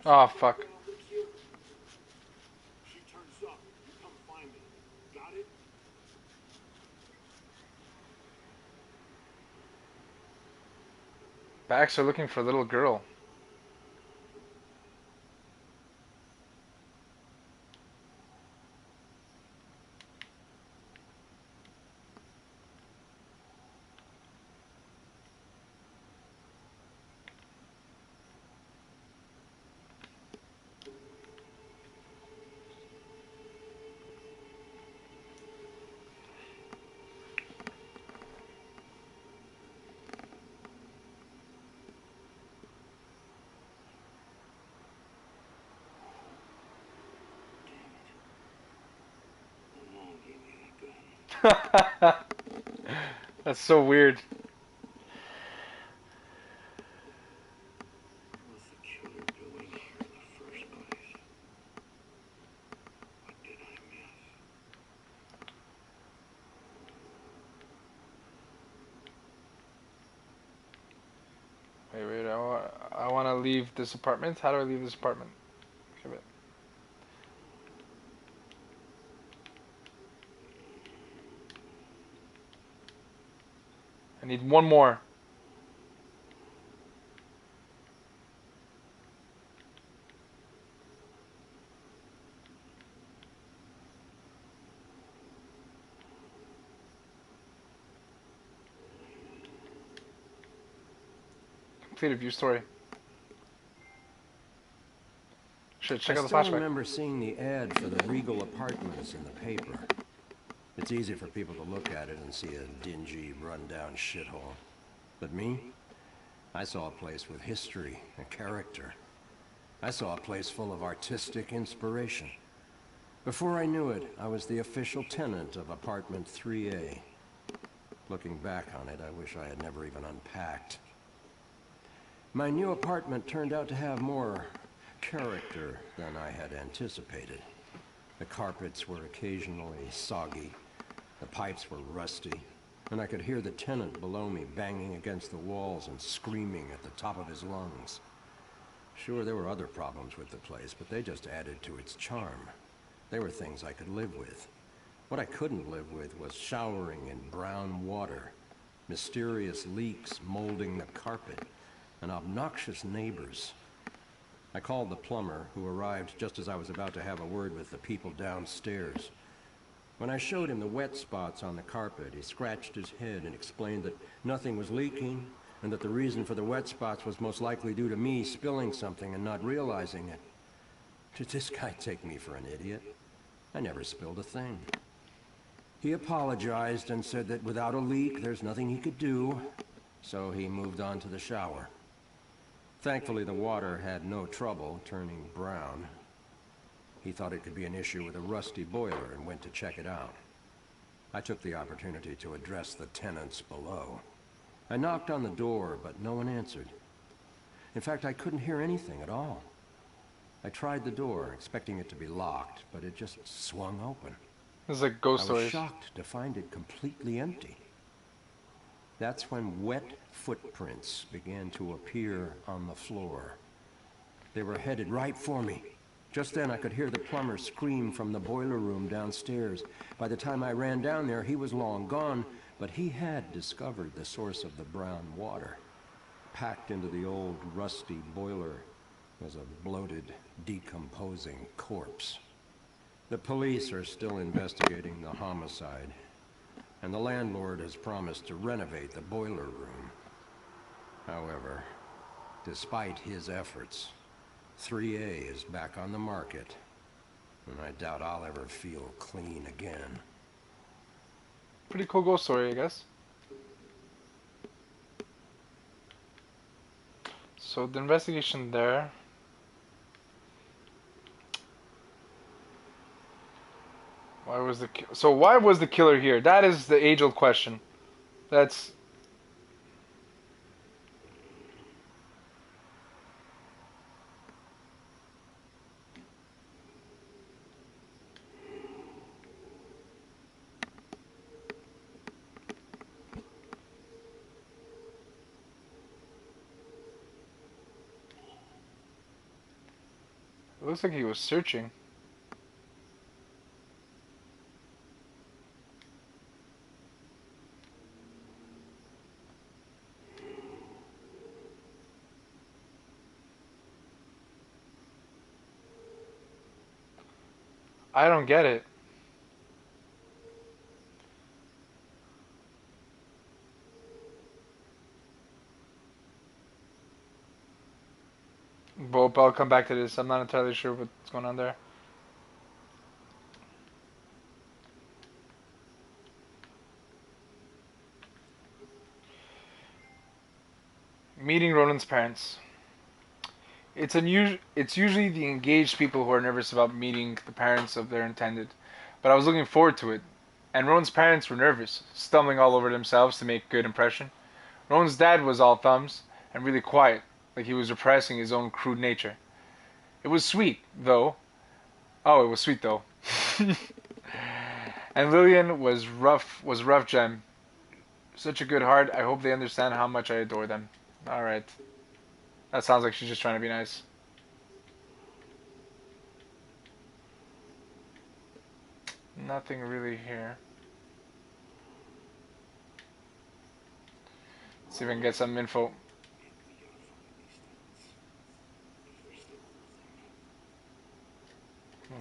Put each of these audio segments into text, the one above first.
Oh, fuck. Backs are looking for a little girl. That's so weird. Wait, I want to leave this apartment. How do I leave this apartment? Okay, wait. I need one more. Completed view story. Should check I out the still flashback. remember seeing the ad for the Regal Apartments in the paper. It's easy for people to look at it and see a dingy, run-down shithole. But me? I saw a place with history and character. I saw a place full of artistic inspiration. Before I knew it, I was the official tenant of apartment 3A. Looking back on it, I wish I had never even unpacked. My new apartment turned out to have more character than I had anticipated. The carpets were occasionally soggy, the pipes were rusty, and I could hear the tenant below me banging against the walls and screaming at the top of his lungs. Sure, there were other problems with the place, but they just added to its charm. They were things I could live with. What I couldn't live with was showering in brown water, mysterious leaks molding the carpet, and obnoxious neighbors. I called the plumber, who arrived just as I was about to have a word with the people downstairs. When I showed him the wet spots on the carpet, he scratched his head and explained that nothing was leaking, and that the reason for the wet spots was most likely due to me spilling something and not realizing it. Did this guy take me for an idiot? I never spilled a thing. He apologized and said that without a leak, there's nothing he could do, so he moved on to the shower. Thankfully, the water had no trouble turning brown. He thought it could be an issue with a rusty boiler and went to check it out. I took the opportunity to address the tenants below. I knocked on the door, but no one answered. In fact, I couldn't hear anything at all. I tried the door, expecting it to be locked, but it just swung open. This is like ghost I was stories. shocked to find it completely empty. That's when wet footprints began to appear on the floor. They were headed right for me. Just then I could hear the plumber scream from the boiler room downstairs. By the time I ran down there, he was long gone, but he had discovered the source of the brown water. Packed into the old rusty boiler was a bloated, decomposing corpse. The police are still investigating the homicide, and the landlord has promised to renovate the boiler room. However, despite his efforts, 3A is back on the market, and I doubt I'll ever feel clean again. Pretty cool ghost story, I guess. So the investigation there. Why was the killer here? That is the age-old question. That's It looks like he was searching. I don't get it. But I'll come back to this. I'm not entirely sure what's going on there. Meeting Ronan's parents. It's usually the engaged people who are nervous about meeting the parents of their intended. But I was looking forward to it. And Ronan's parents were nervous, stumbling all over themselves to make good impression. Ronan's dad was all thumbs and really quiet, like he was repressing his own crude nature. It was sweet, though. Oh, it was sweet though. And Lillian was rough gem. Such a good heart. I hope they understand how much I adore them. Alright. That sounds like she's just trying to be nice. Nothing really here. Let's see if I can get some info.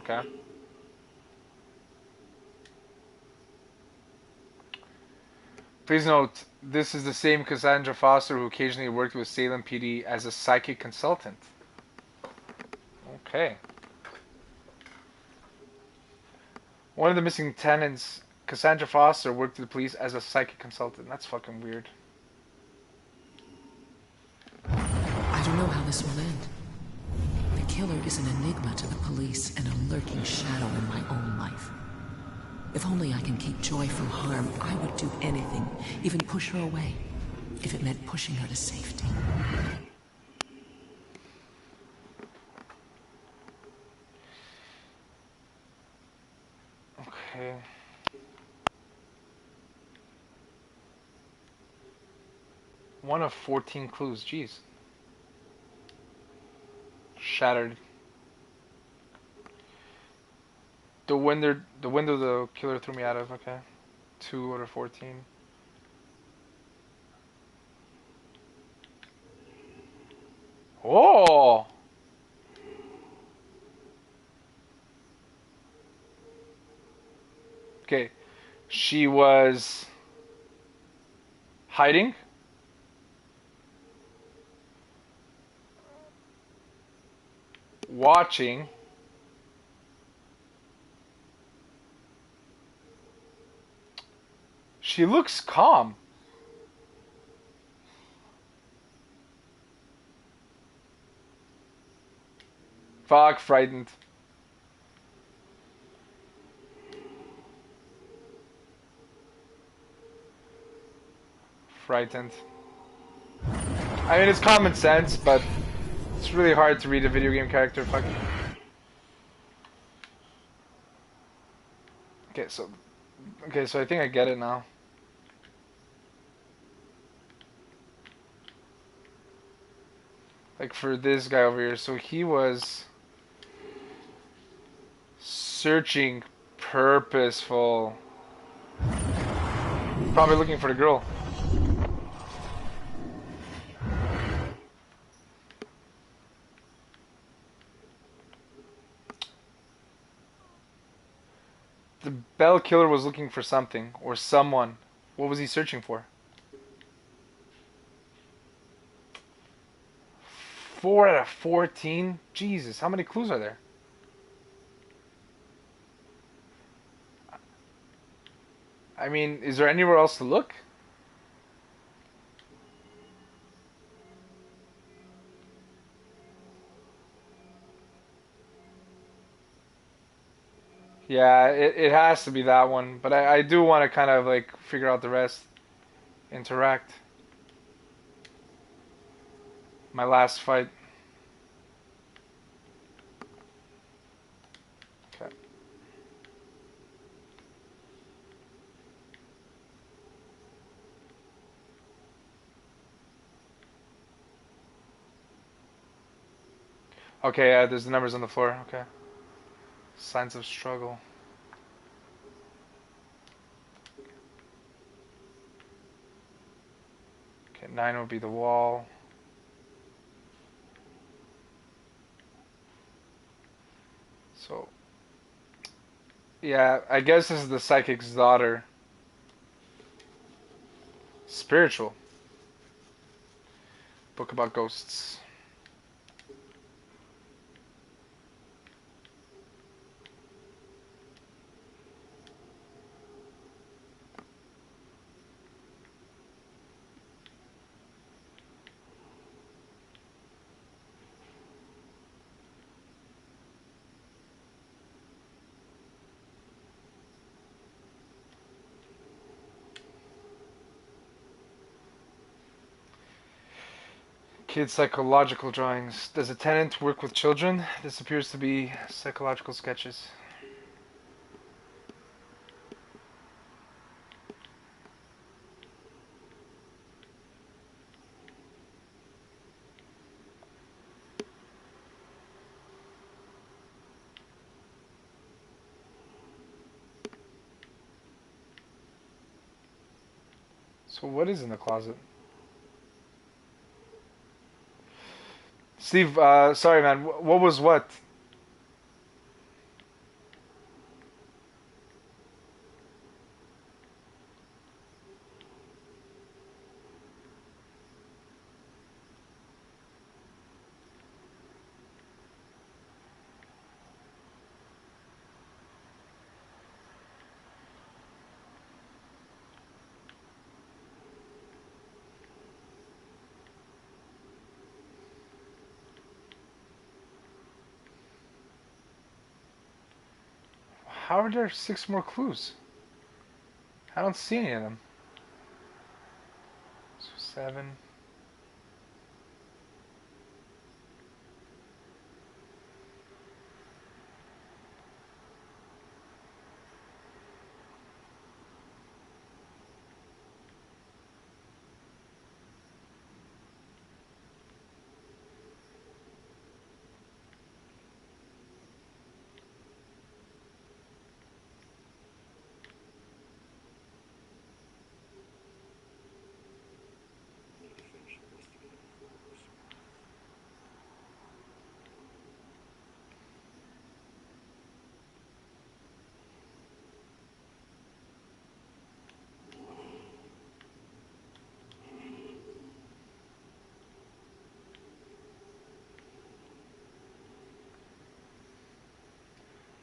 Okay. Please note, this is the same Cassandra Foster who occasionally worked with Salem PD as a psychic consultant. Okay. One of the missing tenants, Cassandra Foster, worked with the police as a psychic consultant. That's fucking weird. I don't know how this will end. The killer is an enigma to the police and a lurking shadow in my own life. If only I can keep Joy from harm, I would do anything, even push her away, if it meant pushing her to safety. Okay. One of 14 clues. Jeez. Shattered. The window the killer threw me out of. Okay. 2 out of 14. Oh! Okay. She was hiding. Watching. She looks calm. Fuck, frightened. Frightened. I mean, it's common sense, but it's really hard to read a video game character. Fuck. Okay, so I think I get it now. Like for this guy over here, so he was searching, purposeful, probably looking for the girl. The Bell killer was looking for something or someone. What was he searching for? 4 out of 14? Jesus, how many clues are there? I mean, is there anywhere else to look? Yeah, it has to be that one. But I do want to kind of like figure out the rest. Interact. My last fight. Okay. Okay, yeah, there's the numbers on the floor. Okay. Signs of struggle. Okay, 9 would be the wall. So, yeah, I guess this is the psychic's daughter. Spiritual. Book about ghosts. Kids' psychological drawings. Does a tenant work with children? This appears to be psychological sketches. So what is in the closet? Steve, sorry man, what was what? How are there 6 more clues? I don't see any of them. So 7.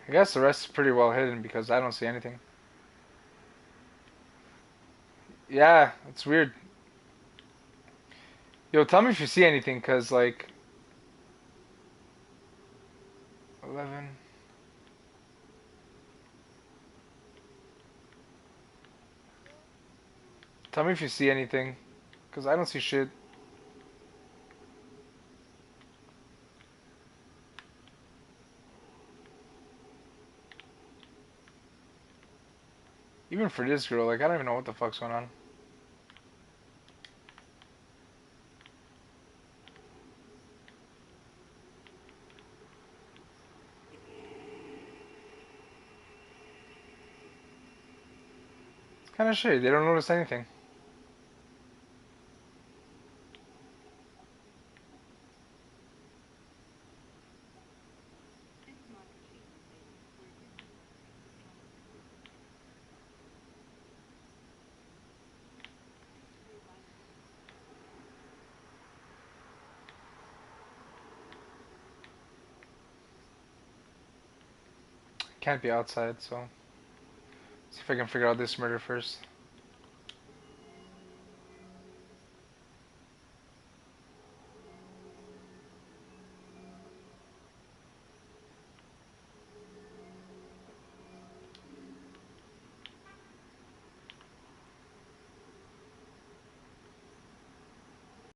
I guess the rest is pretty well hidden because I don't see anything. Yeah, it's weird. Yo, tell me if you see anything, cause like 11. Tell me if you see anything, cause I don't see shit. Even for this girl, like I don't even know what the fuck's going on. It's kind of shitty. They don't notice anything. Can't be outside, so see if I can figure out this murder first.